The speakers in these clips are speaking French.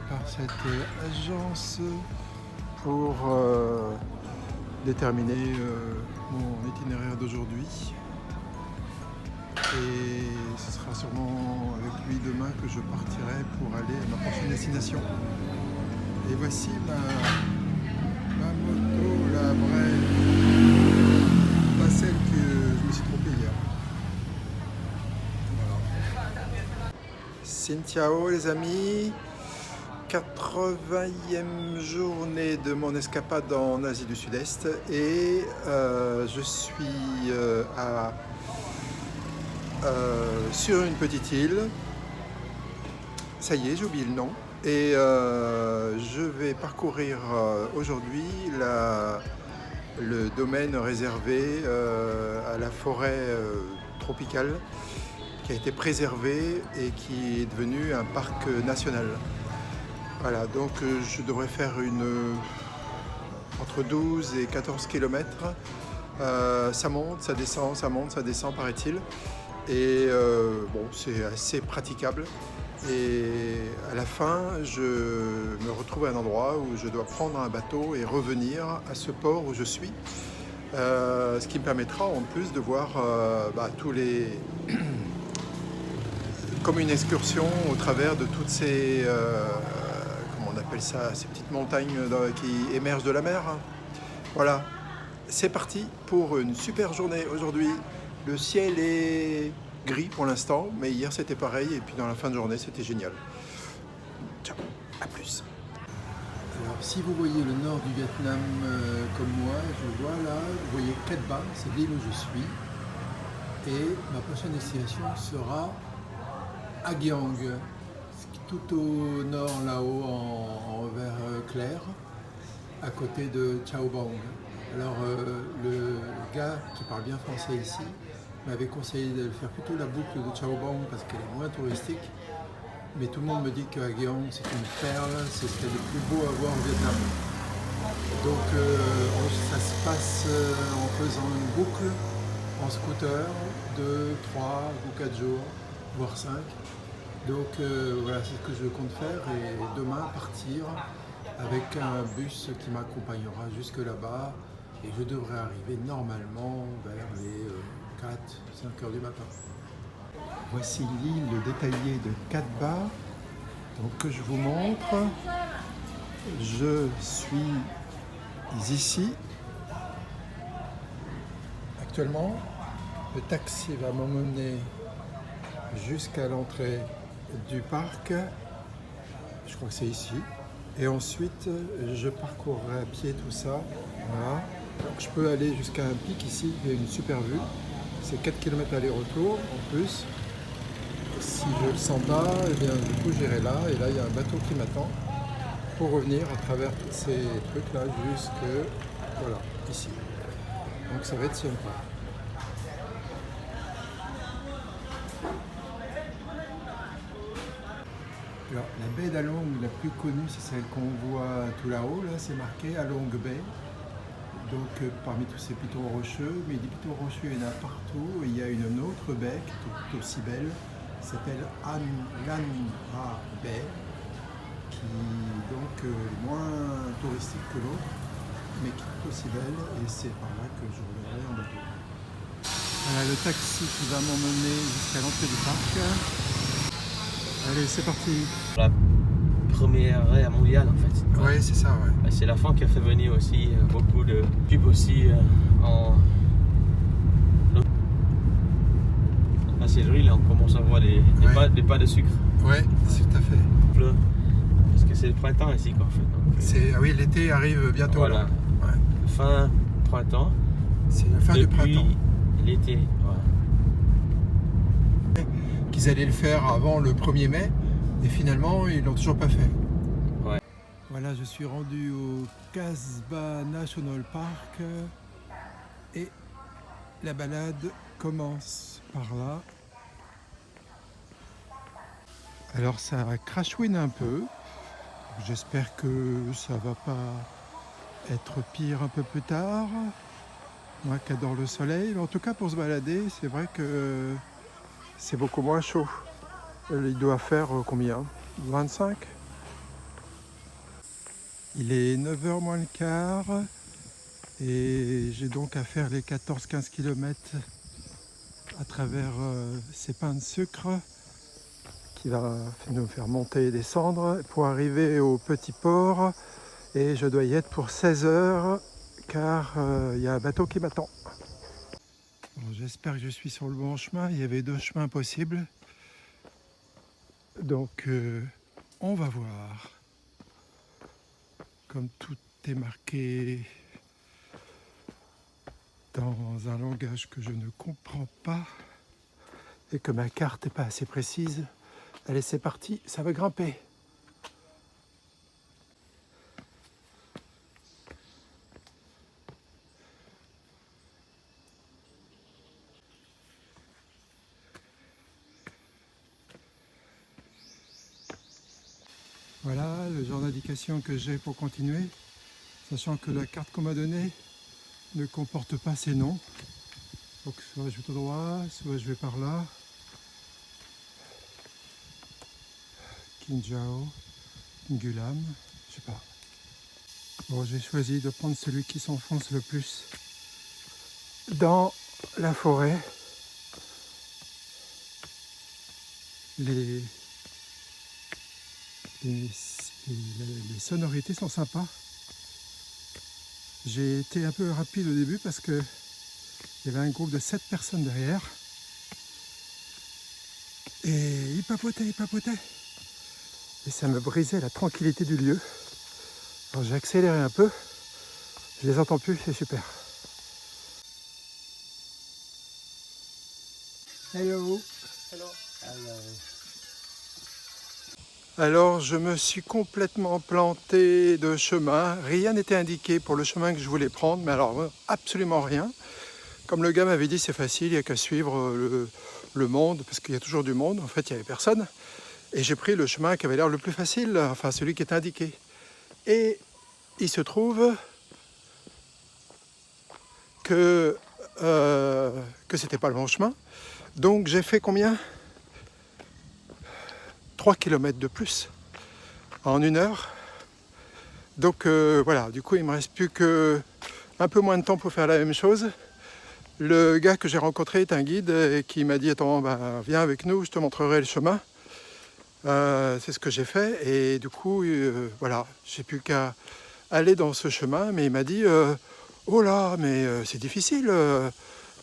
par cette agence pour déterminer mon itinéraire d'aujourd'hui. Et ce sera sûrement avec lui demain que je partirai pour aller à ma prochaine destination. Et voici ma moto, la vraie, pas celle que je me suis trompé hier. Voilà. Ciao les amis, 80e journée de mon escapade en Asie du Sud-Est et je suis sur une petite île. Ça y est, j'ai oublié le nom. Et je vais parcourir aujourd'hui le domaine réservé à la forêt tropicale qui a été préservé et qui est devenu un parc national. Voilà, donc je devrais faire entre 12 et 14 km. Ça monte, ça descend, paraît-il. Et bon, c'est assez praticable. Et à la fin, je me retrouve à un endroit où je dois prendre un bateau et revenir à ce port où je suis. Ce qui me permettra en plus de voir tous les... comme une excursion au travers de toutes ces... comment on appelle ça, ces petites montagnes qui émergent de la mer. Voilà, c'est parti pour une super journée aujourd'hui. Le ciel est gris pour l'instant, mais hier c'était pareil et puis dans la fin de journée c'était génial. Ciao, à plus. Alors si vous voyez le nord du Vietnam comme moi, je vois là, vous voyez Cat Ba, c'est l'île où je suis. Et ma prochaine destination sera Agiang, tout au nord là-haut en vert clair, à côté de Chao Bang. Alors le gars qui parle bien français ici m'avait conseillé de faire plutôt la boucle de Chao Bang parce qu'elle est moins touristique. Mais tout le monde me dit que Agiang c'est une perle, c'est ce qu'il y a de plus beau à voir au Vietnam. Donc ça se passe en faisant une boucle en scooter de 3 ou 4 jours, voire 5. Donc voilà, c'est ce que je compte faire et demain partir avec un bus qui m'accompagnera jusque là-bas et je devrais arriver normalement vers les 4-5 heures du matin. Voici l'île détaillée de Cat Ba, donc que je vous montre. Je suis ici. Actuellement, le taxi va m'emmener jusqu'à l'entrée du parc. Je crois que c'est ici. Et ensuite, je parcourrai à pied tout ça. Voilà. Donc, je peux aller jusqu'à un pic ici, il y a une super vue. C'est 4 km aller-retour en plus. Si je le sens pas, eh bien, du coup j'irai là. Et là, il y a un bateau qui m'attend pour revenir à travers tous ces trucs-là jusque voilà, ici. Donc ça va être sympa. Alors, la baie d'Along la plus connue, c'est celle qu'on voit tout là-haut. Là, c'est marqué Along Bay. Donc, parmi tous ces pitons rocheux, mais des pitons rocheux, il y en a partout. Et il y a une autre baie qui est tout aussi belle, qui s'appelle Lan Ha Bay, qui donc est moins touristique que l'autre, mais qui est tout aussi belle. Et c'est par là que je reviendrai en bateau. Voilà le taxi qui va m'emmener jusqu'à l'entrée du parc. Allez, c'est parti. La première guerre mondiale en fait. Ouais, c'est ça, ouais. C'est la fin qui a fait venir aussi beaucoup de tubes aussi en... Là c'est le riz, là on commence à voir des pas de sucre. Ouais, tout à fait. Pleut. Parce que c'est le printemps ici quoi en fait. Donc, ah oui, l'été arrive bientôt. Voilà. Là. Ouais. Fin printemps. C'est la fin du printemps. L'été, ouais. Qu'ils allaient le faire avant le 1er mai et finalement ils l'ont toujours pas fait. Ouais. Voilà, je suis rendu au Casbah National Park et la balade commence par là. Alors ça crashouine un peu, j'espère que ça va pas être pire un peu plus tard. Moi qui adore le soleil, mais en tout cas pour se balader, c'est vrai que c'est beaucoup moins chaud. Il doit faire combien ? 25 ? Il est 9h moins le quart et j'ai donc à faire les 14-15 km à travers ces pains de sucre qui va nous faire monter et descendre pour arriver au petit port, et je dois y être pour 16h car il y a un bateau qui m'attend. Bon, j'espère que je suis sur le bon chemin. Il y avait 2 chemins possibles, donc on va voir. Comme tout est marqué dans un langage que je ne comprends pas et que ma carte n'est pas assez précise. Allez, c'est parti, ça va grimper. Voilà le genre d'indication que j'ai pour continuer, sachant que la carte qu'on m'a donnée ne comporte pas ces noms. Donc soit je vais tout droit, soit je vais par là. Kinjao, Ngulam, je sais pas. Bon, j'ai choisi de prendre celui qui s'enfonce le plus dans la forêt. Les sonorités sont sympas. J'ai été un peu rapide au début parce que il y avait un groupe de 7 personnes derrière. Et ils papotaient. Et ça me brisait la tranquillité du lieu. Alors j'ai accéléré un peu. Je les entends plus, c'est super. Hello. Hello. Hello. Alors je me suis complètement planté de chemin. Rien n'était indiqué pour le chemin que je voulais prendre, mais alors absolument rien. Comme le gars m'avait dit, c'est facile, il n'y a qu'à suivre le monde, parce qu'il y a toujours du monde. En fait, il n'y avait personne. Et j'ai pris le chemin qui avait l'air le plus facile, enfin celui qui était indiqué. Et il se trouve que c'était pas le bon chemin. Donc j'ai fait combien ? 3 km de plus en 1 heure. Donc voilà, du coup il ne me reste plus que un peu moins de temps pour faire la même chose. Le gars que j'ai rencontré est un guide qui m'a dit attends, viens avec nous, je te montrerai le chemin. C'est ce que j'ai fait et du coup voilà, j'ai plus qu'à aller dans ce chemin, mais il m'a dit oh là, mais c'est difficile,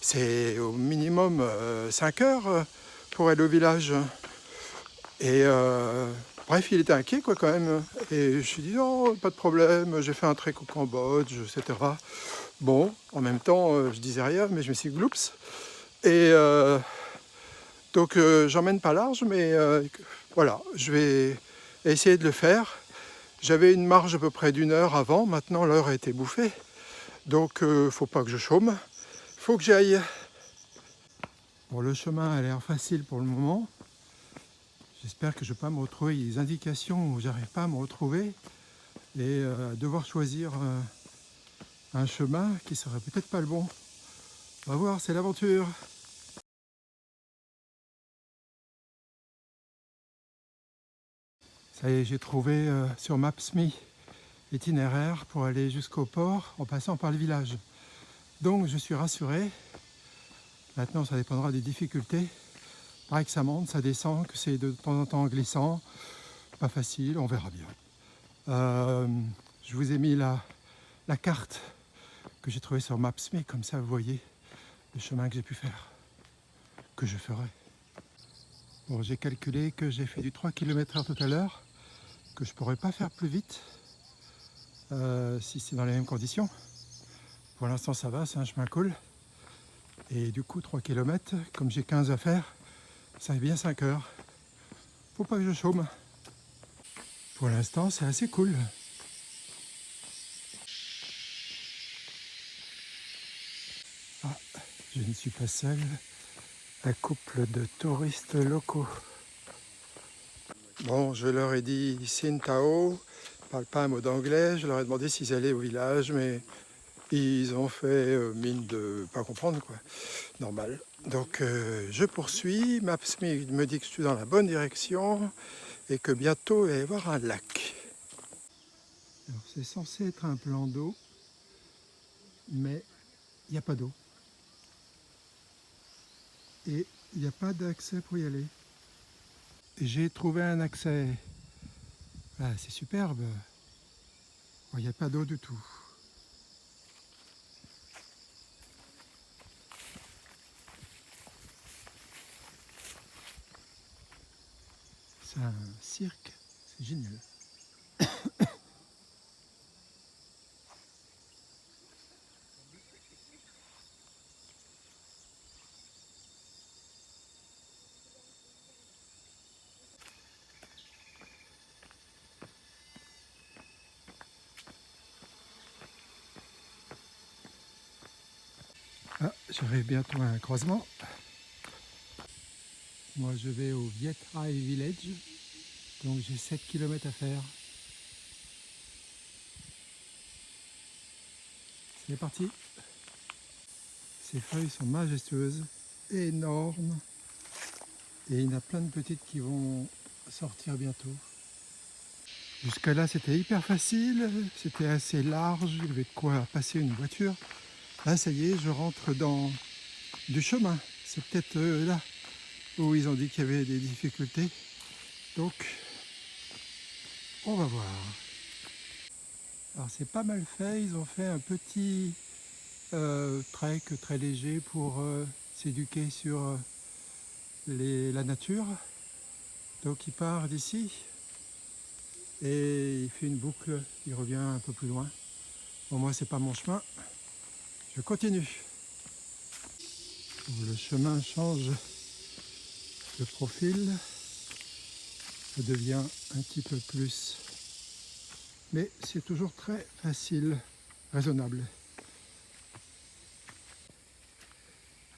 c'est au minimum 5 heures pour aller au village. Et bref, il était inquiet quoi quand même. Et je me suis dit non, pas de problème, j'ai fait un trek au Cambodge, etc. Bon, en même temps, je disais rien, mais je me suis dit gloups. Et donc j'emmène pas large, mais voilà, je vais essayer de le faire. J'avais une marge à peu près d'1 heure avant, maintenant l'heure a été bouffée. Donc faut pas que je chôme, faut que j'aille. Bon, le chemin a l'air facile pour le moment. J'espère que je ne vais pas me retrouver. Il y a des indications où j'arrive pas à me retrouver et devoir choisir un chemin qui serait peut-être pas le bon. On va voir, c'est l'aventure. Ça y est, j'ai trouvé sur Maps.me l'itinéraire pour aller jusqu'au port en passant par le village. Donc je suis rassuré. Maintenant, ça dépendra des difficultés. Pareil que ça monte, ça descend, que c'est de temps en temps glissant. Pas facile, on verra bien. Je vous ai mis la carte que j'ai trouvée sur Maps.me, comme ça vous voyez le chemin que j'ai pu faire, que je ferai. Bon, j'ai calculé que j'ai fait du 3 km/h tout à l'heure, que je pourrais pas faire plus vite si c'est dans les mêmes conditions. Pour l'instant ça va, c'est un chemin cool. Et du coup 3 km, comme j'ai 15 à faire, ça fait bien 5 heures. Faut pas que je chôme. Pour l'instant c'est assez cool. Ah, je ne suis pas seul. Un couple de touristes locaux. Bon, je leur ai dit Sin Tao, ils ne parlent pas un mot d'anglais. Je leur ai demandé s'ils allaient au village, mais ils ont fait mine de pas comprendre, quoi. Normal. Donc je poursuis. Maps.me me dit que je suis dans la bonne direction et que bientôt il va y avoir un lac. Alors c'est censé être un plan d'eau, mais il n'y a pas d'eau. Et il n'y a pas d'accès pour y aller. J'ai trouvé un accès. Ah, c'est superbe. Il n'y a pas d'eau du tout. C'est un cirque, c'est génial. Ah, j'arrive bientôt à un croisement. Moi je vais au Viet Rai Village, donc j'ai 7 km à faire. C'est parti. Ces feuilles sont majestueuses, énormes, et il y en a plein de petites qui vont sortir bientôt. Jusqu'à là c'était hyper facile, c'était assez large, il y avait de quoi passer une voiture. Là ça y est, je rentre dans du chemin. C'est peut-être là où ils ont dit qu'il y avait des difficultés. Donc on va voir. Alors c'est pas mal fait, ils ont fait un petit trek très léger pour s'éduquer sur la nature. Donc il part d'ici et il fait une boucle, il revient un peu plus loin. Bon, moi c'est pas mon chemin, je continue. Le chemin change de profil, ça devient un petit peu plus, mais c'est toujours très facile, raisonnable.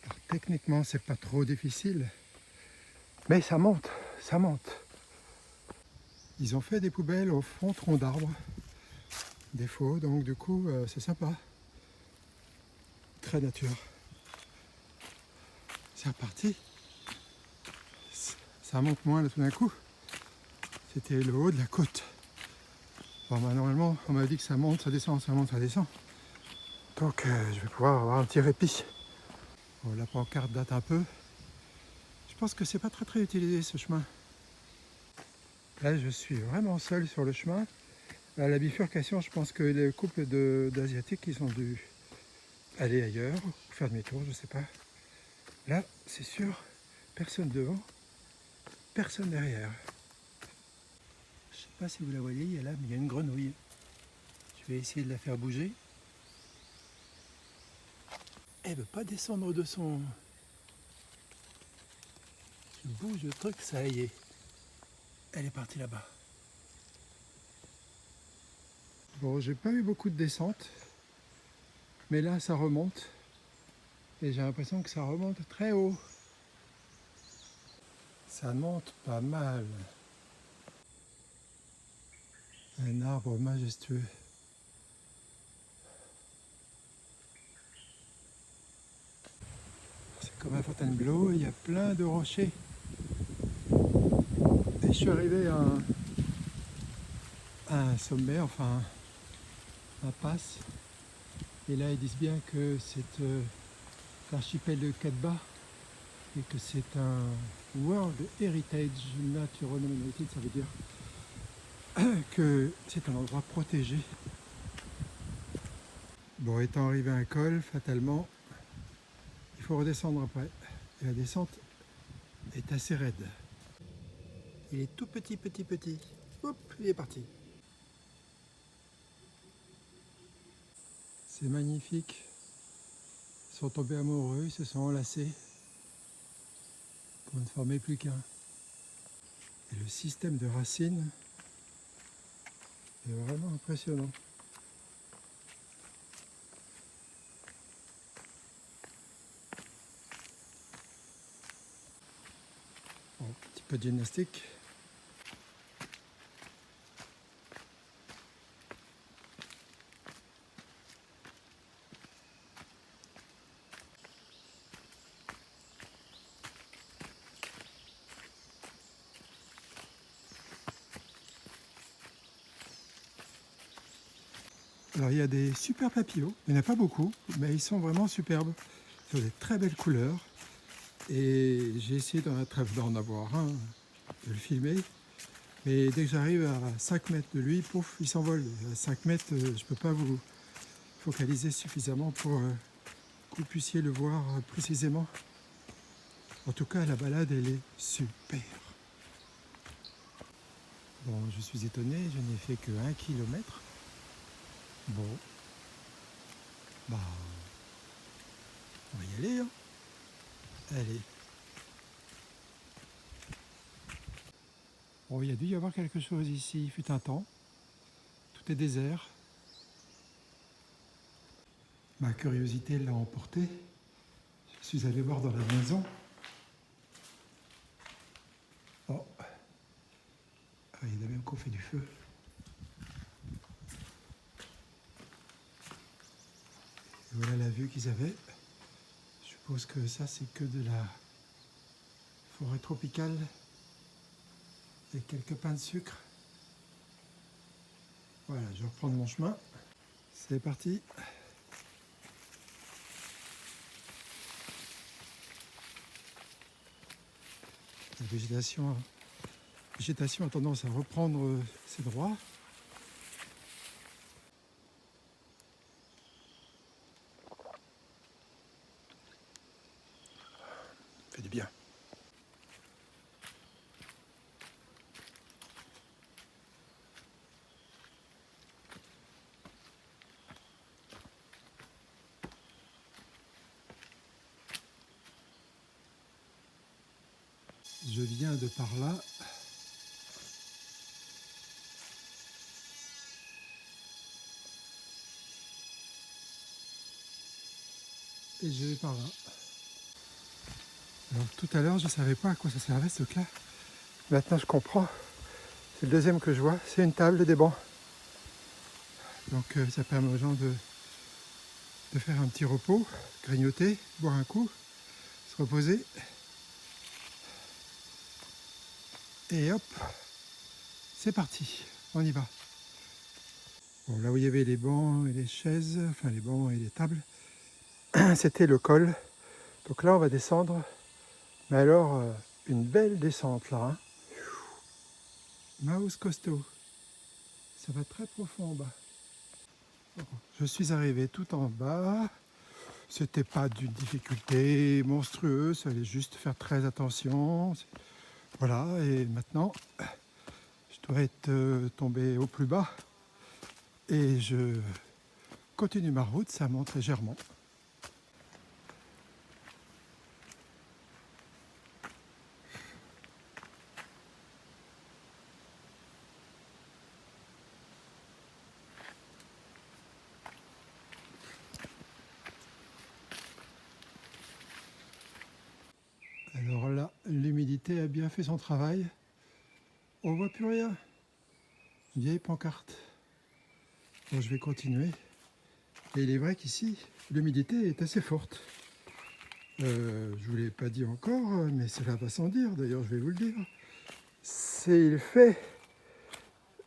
Alors, techniquement c'est pas trop difficile, mais ça monte, ça monte. Ils ont fait des poubelles au fond tronc d'arbre, des faux, donc du coup c'est sympa, très nature. C'est reparti, ça monte moins là tout d'un coup, c'était le haut de la côte. Bon bah normalement on m'a dit que ça monte, ça descend, ça monte, ça descend, donc je vais pouvoir avoir un petit répit. Bon, la pancarte date un peu, je pense que c'est pas très utilisé ce chemin. Là je suis vraiment seul sur le chemin. À la bifurcation, je pense que les couples d'Asiatiques, ils ont dû aller ailleurs, ou faire demi-tour, je sais pas. Là, c'est sûr, personne devant, personne derrière. Je sais pas si vous la voyez, il y a là, mais il y a une grenouille. Je vais essayer de la faire bouger. Elle veut pas descendre de son... Je bouge le truc, ça y est. Elle est partie là-bas. Bon, j'ai pas eu beaucoup de descente, mais là, ça remonte. Et j'ai l'impression que ça remonte très haut. Ça monte pas mal. Un arbre majestueux. C'est comme à Fontainebleau, il y a plein de rochers. Et je suis arrivé à un sommet, enfin un pass. Et là ils disent bien que c'est l'archipel de Katba et que c'est un World Heritage Natural Monument, ça veut dire que c'est un endroit protégé. Bon, étant arrivé à un col, fatalement, il faut redescendre après. Et la descente est assez raide. Il est tout petit. Hop, il est parti. C'est magnifique. Ils sont tombés amoureux, ils se sont enlacés pour ne former plus qu'un. Et le système de racines est vraiment impressionnant. Bon, petit peu de gymnastique. Alors il y a des super papillons, il n'y en a pas beaucoup, mais ils sont vraiment superbes. Ils ont des très belles couleurs. Et j'ai essayé d'en avoir un, de le filmer. Mais dès que j'arrive à 5 mètres de lui, pouf, il s'envole. À 5 mètres, je ne peux pas vous focaliser suffisamment pour que vous puissiez le voir précisément. En tout cas, la balade, elle est super. Bon, je suis étonné, je n'ai fait que 1 kilomètre. Bon, bah, on va y aller, hein. Allez. Bon, il y a dû y avoir quelque chose ici, il fut un temps. Tout est désert. Ma curiosité l'a emporté. Je suis allé voir dans la maison. Oh, il y en a même qu'on fait du feu. Et voilà la vue qu'ils avaient. Je suppose que ça, c'est que de la forêt tropicale. Et quelques pains de sucre. Voilà, je vais reprendre mon chemin. C'est parti. La végétation a tendance à reprendre ses droits. Ça fait du bien. Je viens de par là. Et je vais par là. Alors tout à l'heure, je ne savais pas à quoi ça servait ce truc-là. Maintenant, je comprends. C'est le deuxième que je vois. C'est une table et des bancs. Donc ça permet aux gens de faire un petit repos, grignoter, boire un coup, se reposer. Et hop, c'est parti, on y va. Bon, là où il y avait les bancs et les chaises, enfin les bancs et les tables, c'était le col. Donc là, on va descendre. Mais alors, une belle descente là. Hein. Mouse costaud. Ça va très profond en bas. Je suis arrivé tout en bas. C'était pas d'une difficulté monstrueuse, il fallait juste faire très attention. Voilà, et maintenant, je dois être tombé au plus bas. Et je continue ma route, ça monte légèrement. Alors là, l'humidité a bien fait son travail. On voit plus rien. Une vieille pancarte. Bon, je vais continuer. Et il est vrai qu'ici, l'humidité est assez forte. Je ne vous l'ai pas dit encore, mais cela va sans dire. D'ailleurs, je vais vous le dire. Il fait,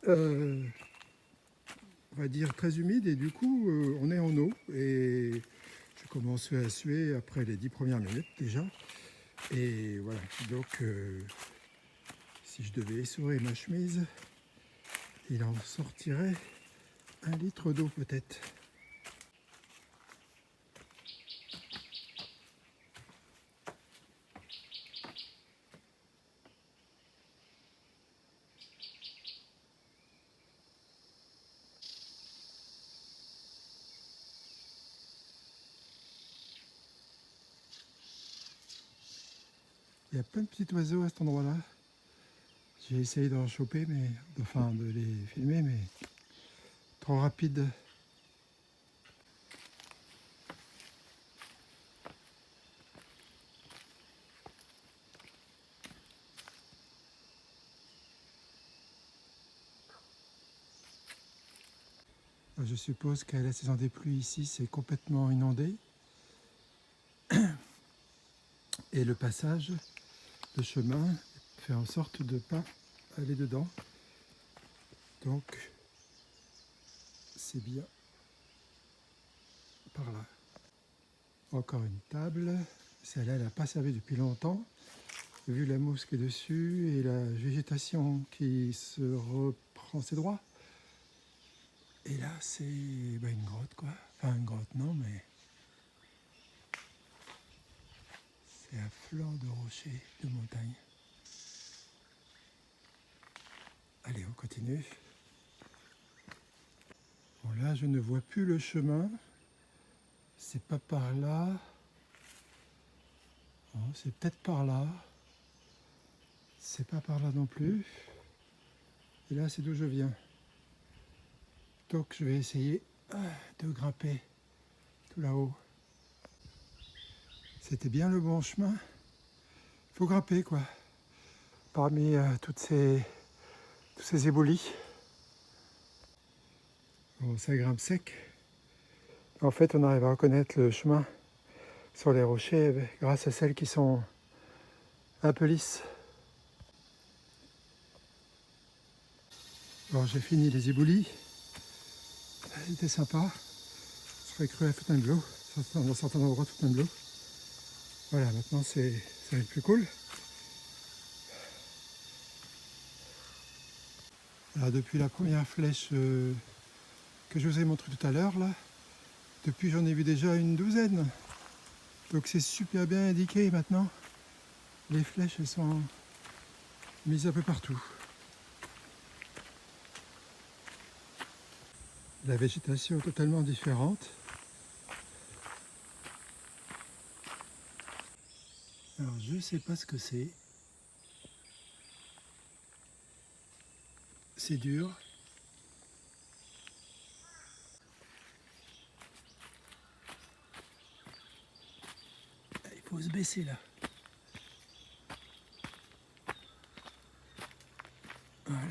on va dire, très humide et du coup, on est en eau. Et je commence à suer après les 10 premières minutes déjà. Et voilà, donc si je devais essorer ma chemise, il en sortirait 1 litre d'eau peut-être. Il y a plein de petits oiseaux à cet endroit-là. J'ai essayé d'en choper, enfin de les filmer, mais trop rapide. Je suppose qu'à la saison des pluies ici, c'est complètement inondé. Et le passage, le chemin, fait en sorte de ne pas aller dedans. Donc, c'est bien. par là. Encore une table. Celle-là, elle n'a pas servi depuis longtemps. Vu la mousse qui est dessus et la végétation qui se reprend ses droits. Et là, c'est une grotte, quoi. Enfin, une grotte, non, mais c'est un flanc de rochers, de montagne. Allez, on continue. Bon, là, je ne vois plus le chemin. C'est pas par là. Bon, c'est peut-être par là. C'est pas par là non plus. Et là, c'est d'où je viens. Donc, je vais essayer de grimper tout là-haut. C'était bien le bon chemin. Il faut grimper, quoi. Parmi tous ces éboulis. Bon, ça grimpe sec. En fait, on arrive à reconnaître le chemin sur les rochers grâce à celles qui sont un peu lisses. Bon, j'ai fini les éboulis. C'était sympa. Je serais cru à Fontainebleau. Dans certains endroits de Fontainebleau. Voilà, maintenant ça va être plus cool. Alors depuis la première flèche que je vous ai montré tout à l'heure, là, depuis j'en ai vu déjà une douzaine. Donc c'est super bien indiqué maintenant. Les flèches, elles sont mises un peu partout. La végétation est totalement différente. Alors je sais pas ce que c'est. C'est dur. Il faut se baisser là. Voilà.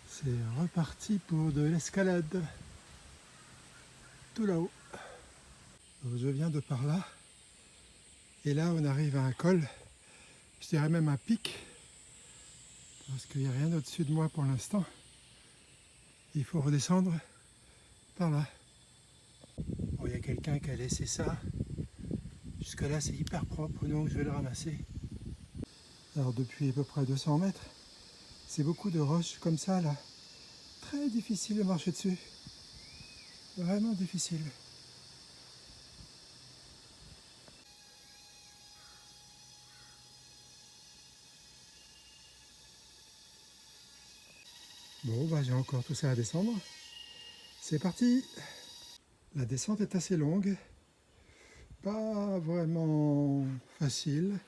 C'est reparti pour de l'escalade. Tout là-haut. Je viens de par là. Et là, on arrive à un col. Je dirais même un pic. Parce qu'il n'y a rien au-dessus de moi pour l'instant. Il faut redescendre par là. Bon, il y a quelqu'un qui a laissé ça. Jusque là, c'est hyper propre, donc je vais le ramasser. Alors, depuis à peu près 200 mètres, c'est beaucoup de roches comme ça, là. Très difficile de marcher dessus. Vraiment difficile. Bon, bah, j'ai encore tout ça à descendre. C'est parti! La descente est assez longue. Pas vraiment facile.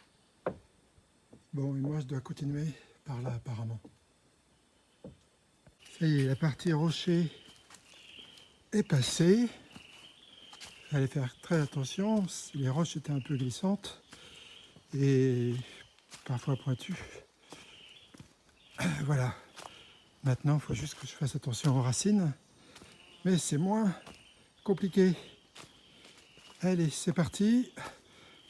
Bon, et moi, je dois continuer par là, apparemment. Ça y est, la partie rocher est passée. Il fallait faire très attention. Les roches étaient un peu glissantes et parfois pointues. Voilà. Maintenant, il faut juste que je fasse attention aux racines. Mais c'est moins compliqué. Allez, c'est parti.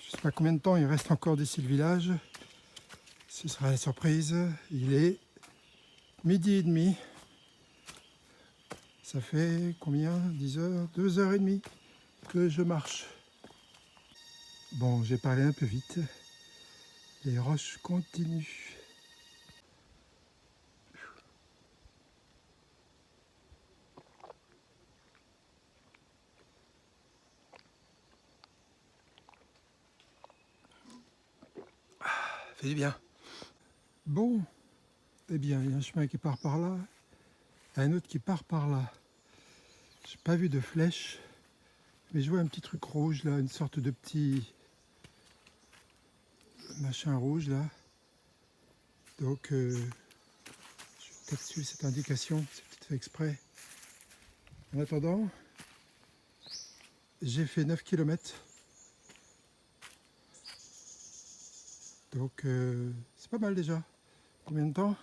Je ne sais pas combien de temps il reste encore d'ici le village. Ce sera la surprise. Il est 12h30. Ça fait combien? 10 heures? 2h30 que je marche. Bon, j'ai parlé un peu vite. Les roches continuent. Fait du bien. Bon, eh bien, il y a un chemin qui part par là, un autre qui part par là. J'ai pas vu de flèche, mais je vois un petit truc rouge là, une sorte de petit machin rouge là. Donc, je vais peut-être suivre cette indication, c'est peut-être fait exprès. En attendant, j'ai fait 9 km. Donc, c'est pas mal déjà. Combien de temps?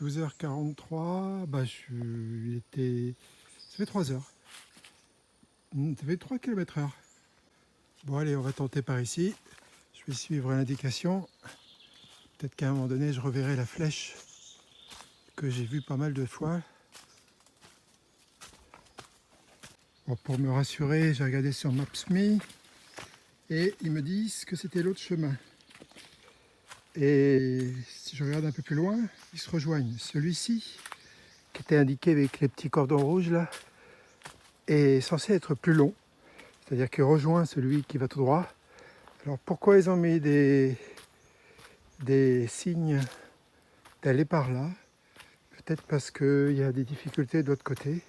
12h43, ça fait 3 heures. Ça fait 3 km/h. Bon allez, on va tenter par ici. Je vais suivre l'indication. Peut-être qu'à un moment donné, je reverrai la flèche que j'ai vue pas mal de fois. Bon, pour me rassurer, j'ai regardé sur Maps.me et ils me disent que c'était l'autre chemin. Et si je regarde un peu plus loin, ils se rejoignent. Celui-ci, qui était indiqué avec les petits cordons rouges là, est censé être plus long. C'est-à-dire qu'il rejoint celui qui va tout droit. Alors pourquoi ils ont mis des signes d'aller par là? Peut-être parce qu'il y a des difficultés de l'autre côté.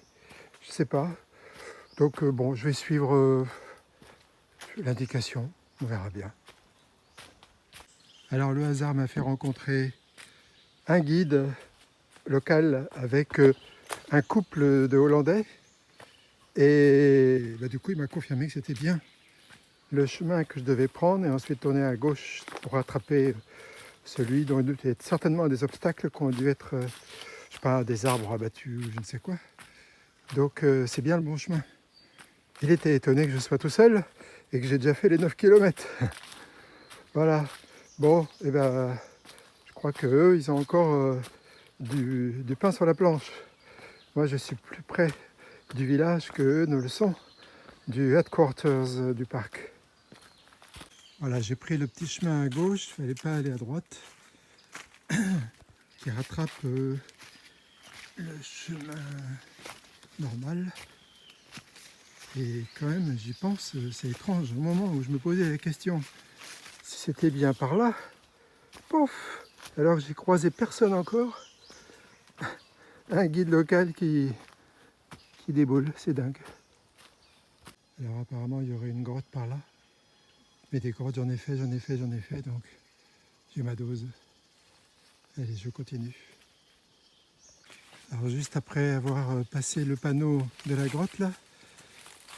Je ne sais pas. Donc bon, je vais suivre l'indication. On verra bien. Alors le hasard m'a fait rencontrer un guide local avec un couple de Hollandais. Et du coup, il m'a confirmé que c'était bien le chemin que je devais prendre et ensuite tourner à gauche pour rattraper celui dont il y a certainement des obstacles qui ont dû être, je sais pas, des arbres abattus ou je ne sais quoi. Donc c'est bien le bon chemin. Il était étonné que je sois tout seul et que j'ai déjà fait les 9 km. Voilà. Bon, et ben, je crois qu'eux, ils ont encore du pain sur la planche. Moi, je suis plus près du village qu'eux ne le sont, du headquarters du parc. Voilà, j'ai pris le petit chemin à gauche, il ne fallait pas aller à droite, qui rattrape le chemin normal. Et quand même, j'y pense, c'est étrange. Au moment où je me posais la question si c'était bien par là, pouf, alors que j'ai croisé personne encore, un guide local qui déboule, c'est dingue. Alors apparemment, il y aurait une grotte par là. Mais des grottes, j'en ai fait, donc j'ai ma dose. Allez, je continue. Alors juste après avoir passé le panneau de la grotte là,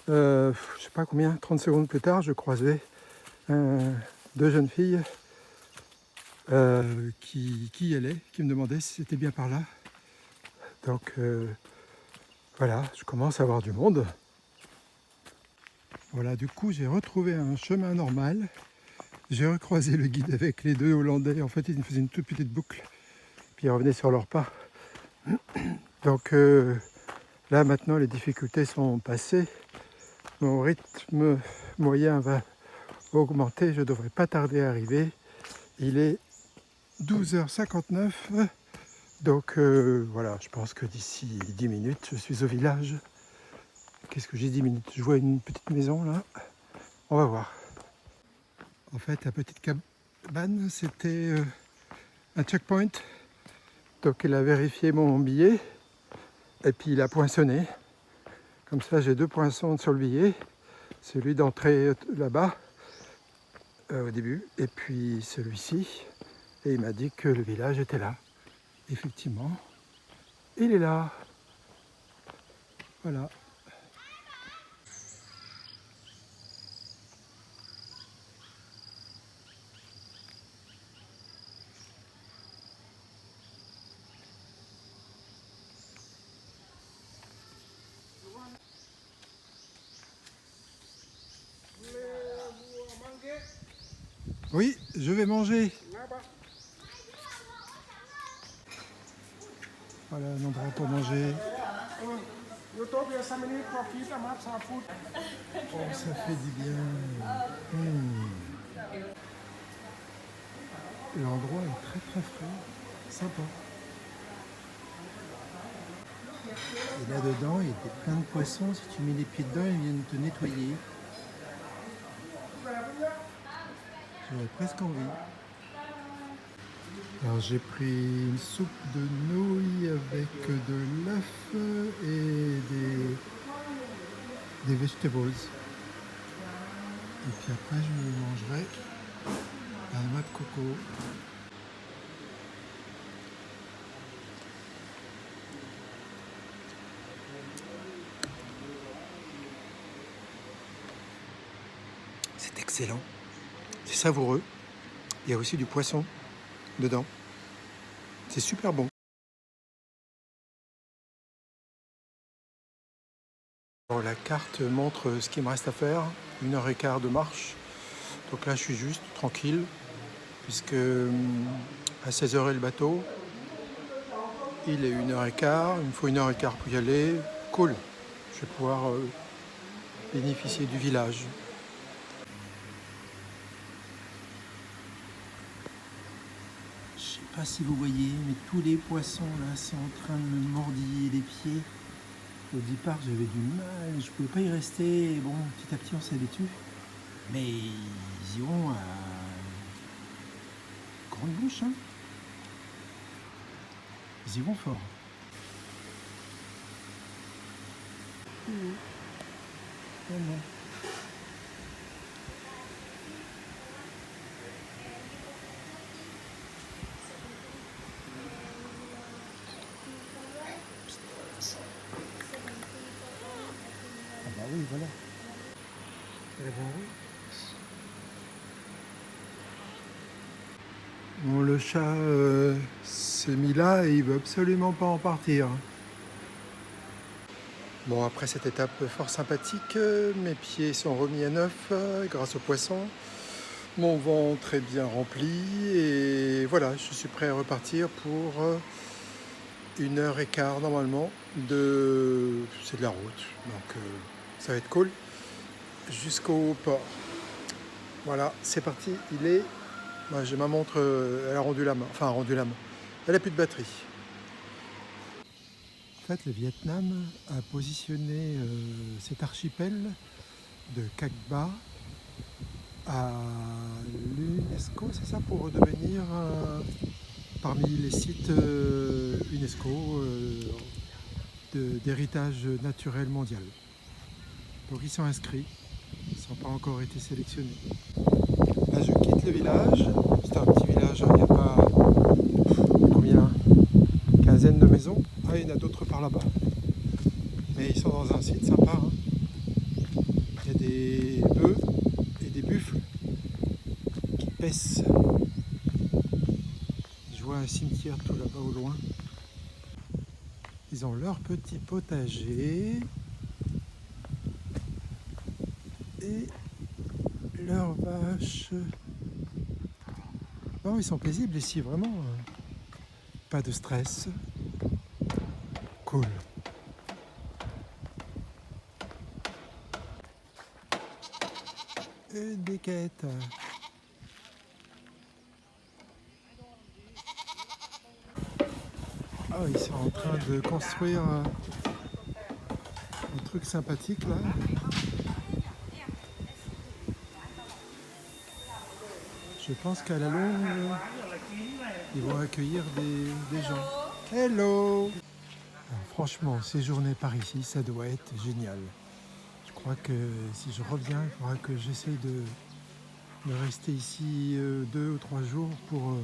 je sais pas combien, 30 secondes plus tard, je croisais deux jeunes filles qui y allaient, qui me demandaient si c'était bien par là. Donc voilà, je commence à avoir du monde. Voilà, du coup j'ai retrouvé un chemin normal. J'ai recroisé le guide avec les deux Hollandais. En fait, ils me faisaient une toute petite boucle, puis ils revenaient sur leur pas. Donc là maintenant les difficultés sont passées. Mon rythme moyen va augmenter, je ne devrais pas tarder à arriver. Il est 12h59, donc voilà, je pense que d'ici 10 minutes, je suis au village. Qu'est-ce que j'ai 10 minutes? Je vois une petite maison là, on va voir. En fait, la petite cabane, c'était un checkpoint. Donc il a vérifié mon billet et puis il a poinçonné. Comme ça, j'ai 2 poinçons sur le billet. Celui d'entrée là-bas, au début, et puis celui-ci. Et il m'a dit que le village était là. Effectivement, il est là. Voilà. Oui, je vais manger. Voilà un endroit pour manger. Oh, ça fait du bien. L'endroit est très très frais, sympa. Et là-dedans, il y a plein de poissons. Si tu mets les pieds dedans, ils viennent te nettoyer. J'aurais presque envie. Alors j'ai pris une soupe de nouilles avec de l'œuf et des vegetables. Et puis après je me mangerai la noix de coco. C'est excellent. C'est savoureux. Il y a aussi du poisson dedans. C'est super bon. Alors, la carte montre ce qu'il me reste à faire, 1h15 de marche. Donc là je suis juste tranquille, puisque à 16h est le bateau. Il est 1h15, il me faut 1h15 pour y aller. Cool, je vais pouvoir bénéficier du village. Je sais pas si vous voyez, mais tous les poissons là sont en train de me mordiller les pieds. Au départ j'avais du mal, je pouvais pas y rester. Bon, petit à petit on s'habitue. Mais ils y vont à grande bouche, hein. Ils y vont fort. Vraiment. Ah bah oui, voilà. Eh ben oui. Bon, le chat s'est mis là et il veut absolument pas en partir. Bon, après cette étape fort sympathique, mes pieds sont remis à neuf grâce au poisson. Mon ventre est bien rempli et voilà, je suis prêt à repartir pour 1h15 normalement. C'est de la route, donc ça va être cool. Jusqu'au port. Voilà, c'est parti, il est... j'ai ma montre, elle a rendu la main. Enfin, rendu la main. Elle n'a plus de batterie. En fait, le Vietnam a positionné cet archipel de Cat Ba à l'UNESCO, c'est ça, pour devenir parmi les sites UNESCO d'héritage naturel mondial. Donc ils sont inscrits, ils n'ont pas encore été sélectionnés. Là, je quitte le village, c'est un petit village, il n'y a pas combien, quinzaine de maisons. Ah, il y en a d'autres par là-bas. Mais ils sont dans un site sympa, hein. Il y a des bœufs et des buffles qui paissent. Je vois un cimetière tout là-bas au loin. Ils ont leur petit potager et leurs vaches. Non, ils sont paisibles ici, vraiment. Pas de stress. Cool. Et des quêtes. Ah, ils sont en train de construire un truc sympathique là. Je pense qu'à la longue, ils vont accueillir des gens. Hello! Alors, franchement, séjourner par ici, ça doit être génial. Je crois que si je reviens, il faudra que j'essaye de rester ici 2 ou 3 jours pour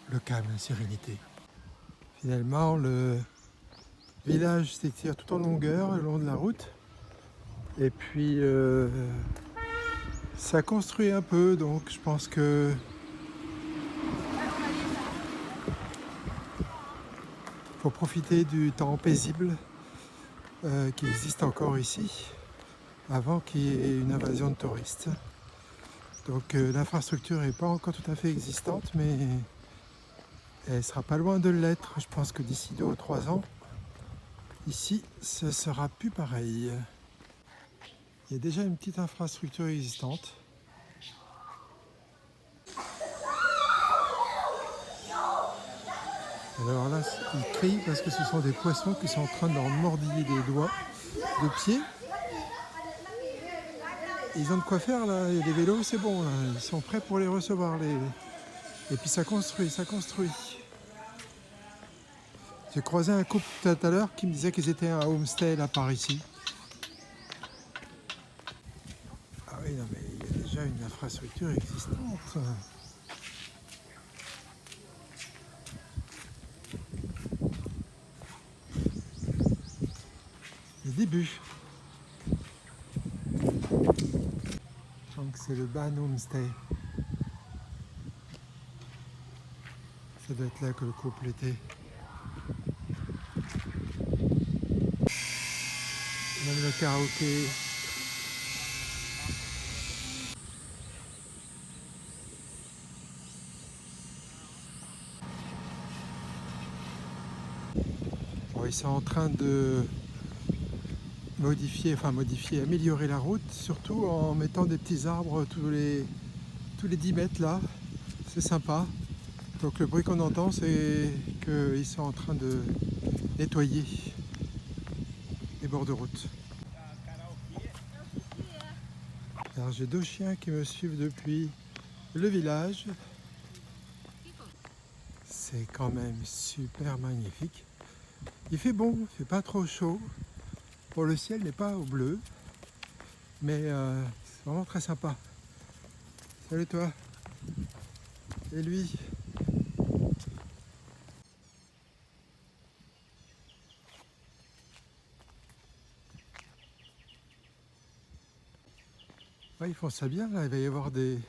le calme, la sérénité. Finalement, le village s'étire tout en longueur, le long de la route. Et puis, ça construit un peu, donc je pense que faut profiter du temps paisible qui existe encore ici, avant qu'il y ait une invasion de touristes. Donc l'infrastructure n'est pas encore tout à fait existante, mais elle sera pas loin de l'être. Je pense que d'ici 2 ou 3 ans, ici, ce sera plus pareil. Il y a déjà une petite infrastructure existante. Alors là, ils crient parce que ce sont des poissons qui sont en train de leur mordiller des doigts de pied. Ils ont de quoi faire là, il y a des vélos, c'est bon là. Ils sont prêts pour les recevoir. Et puis ça construit, ça construit. J'ai croisé un couple tout à l'heure qui me disait qu'ils étaient à un homestay là par ici. Ah oui, non mais il y a déjà une infrastructure existante. Les débuts. Donc c'est le Ban Homestay. Ça doit être là que le couple était. Même le karaoké. Bon, ils sont en train de modifier, améliorer la route, surtout en mettant des petits arbres tous les 10 mètres là. C'est sympa. Donc le bruit qu'on entend, c'est qu'ils sont en train de nettoyer les bords de route. Alors j'ai 2 chiens qui me suivent depuis le village. C'est quand même super magnifique. Il fait bon, il fait pas trop chaud. Bon, le ciel n'est pas au bleu, mais c'est vraiment très sympa. Salut toi. Et lui. Ouais, ils font ça bien là, il va y avoir des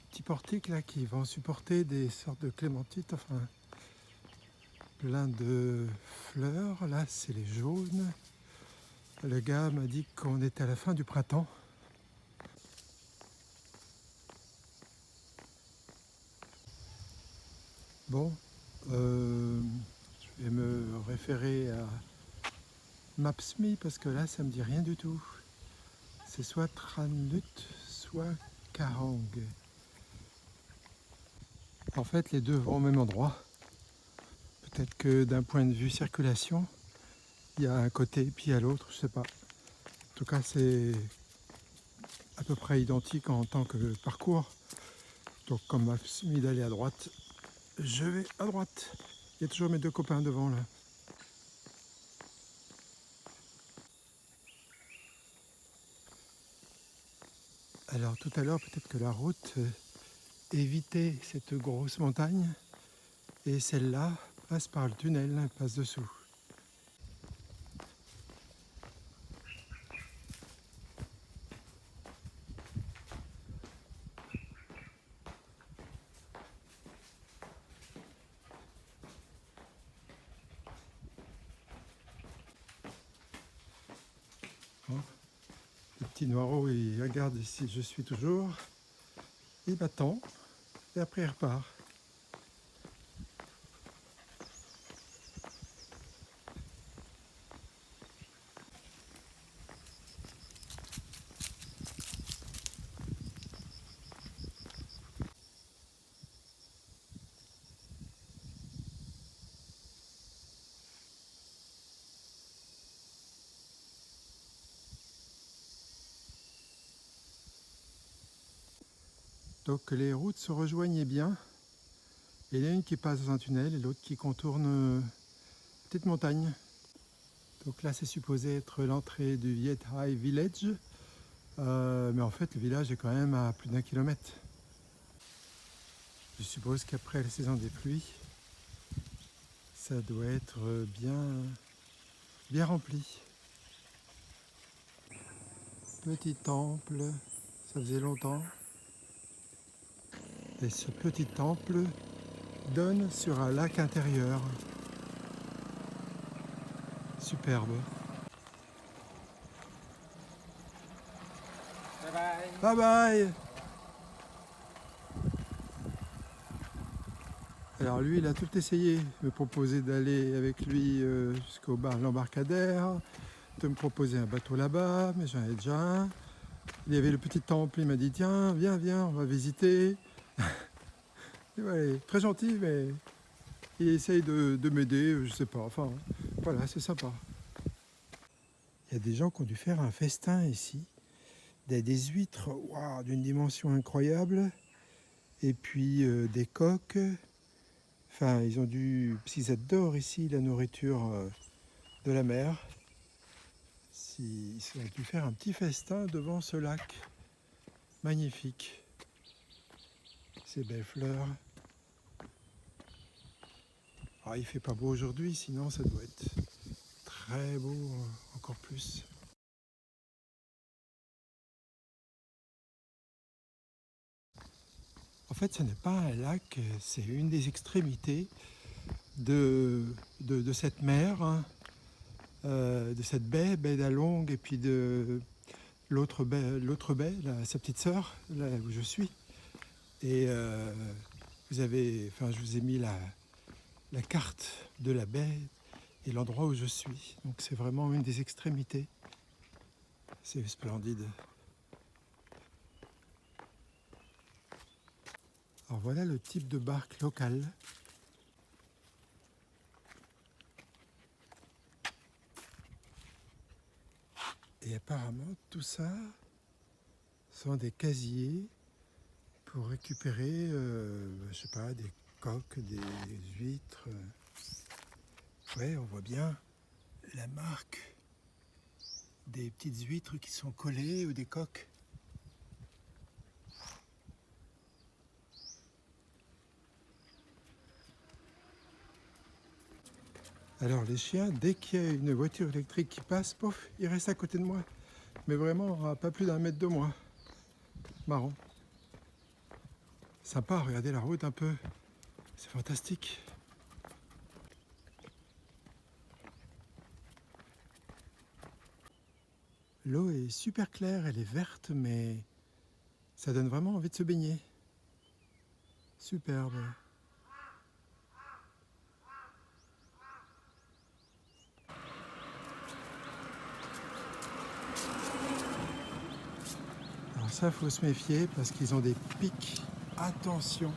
petits portiques là qui vont supporter des sortes de clémentites, enfin plein de fleurs. Là c'est les jaunes. Le gars m'a dit qu'on était à la fin du printemps. Bon, je vais me référer à Maps.me parce que là ça me dit rien du tout. C'est soit Tranut, soit Karang. En fait les deux vont au même endroit. Peut-être que d'un point de vue circulation, il y a un côté puis à l'autre, je sais pas. En tout cas c'est à peu près identique en tant que parcours. Donc comme Maps.me d'aller à droite, je vais à droite. Il y a toujours mes 2 copains devant là. Alors tout à l'heure, peut-être que la route évitait cette grosse montagne et celle-là passe par le tunnel, elle passe dessous. Bon, le petit noireau, il regarde si je suis toujours, il m'attend et après il repart. Donc les routes se rejoignent bien. Il y en a une qui passe dans un tunnel et l'autre qui contourne une petite montagne. Donc là c'est supposé être l'entrée du Viet Hai Village. Mais en fait le village est quand même à plus d'1 kilomètre. Je suppose qu'après la saison des pluies, ça doit être bien rempli. Petit temple, ça faisait longtemps. Et ce petit temple donne sur un lac intérieur. Superbe. Bye bye. Bye bye. Alors lui, il a tout essayé. Il me proposait d'aller avec lui jusqu'au bar l'embarcadère, de me proposer un bateau là-bas, mais j'en ai déjà un. Il y avait le petit temple, il m'a dit tiens, viens, on va visiter. Et voilà, très gentil, mais il essaye de m'aider, je sais pas, enfin voilà, c'est sympa. Il y a des gens qui ont dû faire un festin ici, des huîtres wow, d'une dimension incroyable, et puis des coques. Enfin, ils ont dû, parce qu'ils adorent ici la nourriture de la mer. Ils ont dû faire un petit festin devant ce lac magnifique. Ces belles fleurs. Ah, il fait pas beau aujourd'hui, sinon ça doit être très beau encore plus. En fait, ce n'est pas un lac, c'est une des extrémités de cette mer, hein. de cette baie d'Along, et puis de l'autre baie, sa petite sœur, là où je suis. Et je vous ai mis la carte de la baie et l'endroit où je suis. Donc c'est vraiment une des extrémités. C'est splendide. Alors voilà le type de barque locale. Et apparemment tout ça sont des casiers pour récupérer, je sais pas, des coques, des huîtres. Ouais, on voit bien la marque des petites huîtres qui sont collées ou des coques. Alors les chiens, dès qu'il y a une voiture électrique qui passe, pouf, ils restent à côté de moi. Mais vraiment, à pas plus d'1 mètre de moi. Marrant. Sympa, regardez la route un peu. C'est fantastique. L'eau est super claire, elle est verte, mais ça donne vraiment envie de se baigner. Superbe. Alors ça, faut se méfier parce qu'ils ont des pics. Attention.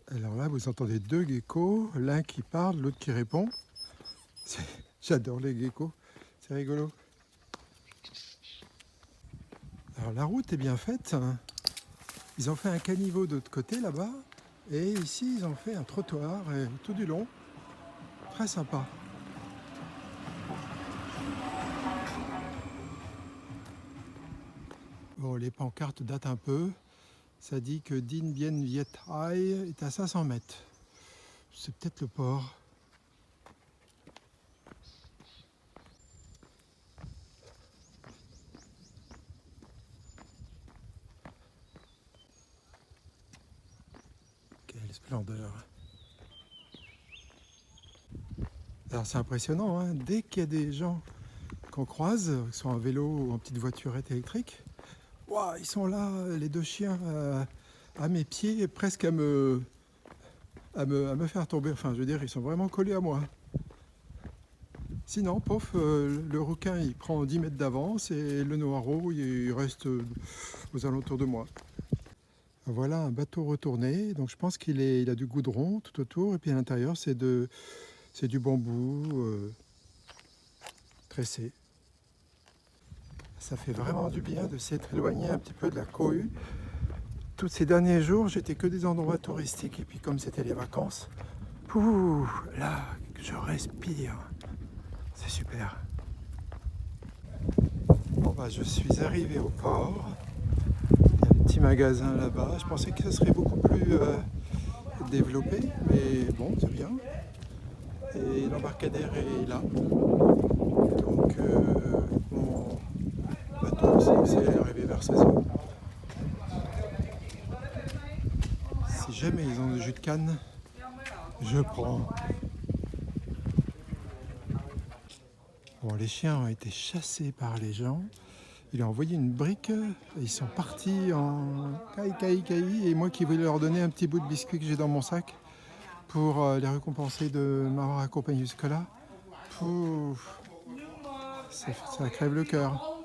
Alors là, vous entendez 2 geckos, l'un qui parle, l'autre qui répond. J'adore les geckos, c'est rigolo. Alors la route est bien faite. Ils ont fait un caniveau de l'autre côté là-bas. Et ici, ils ont fait un trottoir tout du long. Très sympa. Bon, les pancartes datent un peu. Ça dit que Dien Bien Viet Hai est à 500 mètres. C'est peut-être le port. Quelle splendeur. Alors c'est impressionnant, hein. Dès qu'il y a des gens qu'on croise, qui sont en vélo ou en petite voiturette électrique, wow, ils sont là, les 2 chiens à mes pieds, presque à me faire tomber. Enfin, je veux dire, ils sont vraiment collés à moi. Sinon, pof, le rouquin, il prend 10 mètres d'avance et le noireau, il reste aux alentours de moi. Voilà un bateau retourné. Donc, je pense qu'il a du goudron tout autour. Et puis, à l'intérieur, c'est du bambou tressé. Ça fait vraiment du bien de s'être éloigné un petit peu de la cohue. Tous ces derniers jours, j'étais que des endroits touristiques. Et puis, comme c'était les vacances, là, je respire. C'est super. Bon, bah, je suis arrivé au port. Il y a un petit magasin là-bas. Je pensais que ce serait beaucoup plus développé, mais bon, c'est bien. Et l'embarcadère est là. Donc, mon bateau c'est arrivé vers 16h. Si jamais ils ont du jus de canne, je prends. Bon, les chiens ont été chassés par les gens. Il a envoyé une brique et ils sont partis en caï. Et moi qui voulais leur donner un petit bout de biscuit que j'ai dans mon sac pour les récompenser de m'avoir accompagné jusque-là. Ça crève le cœur.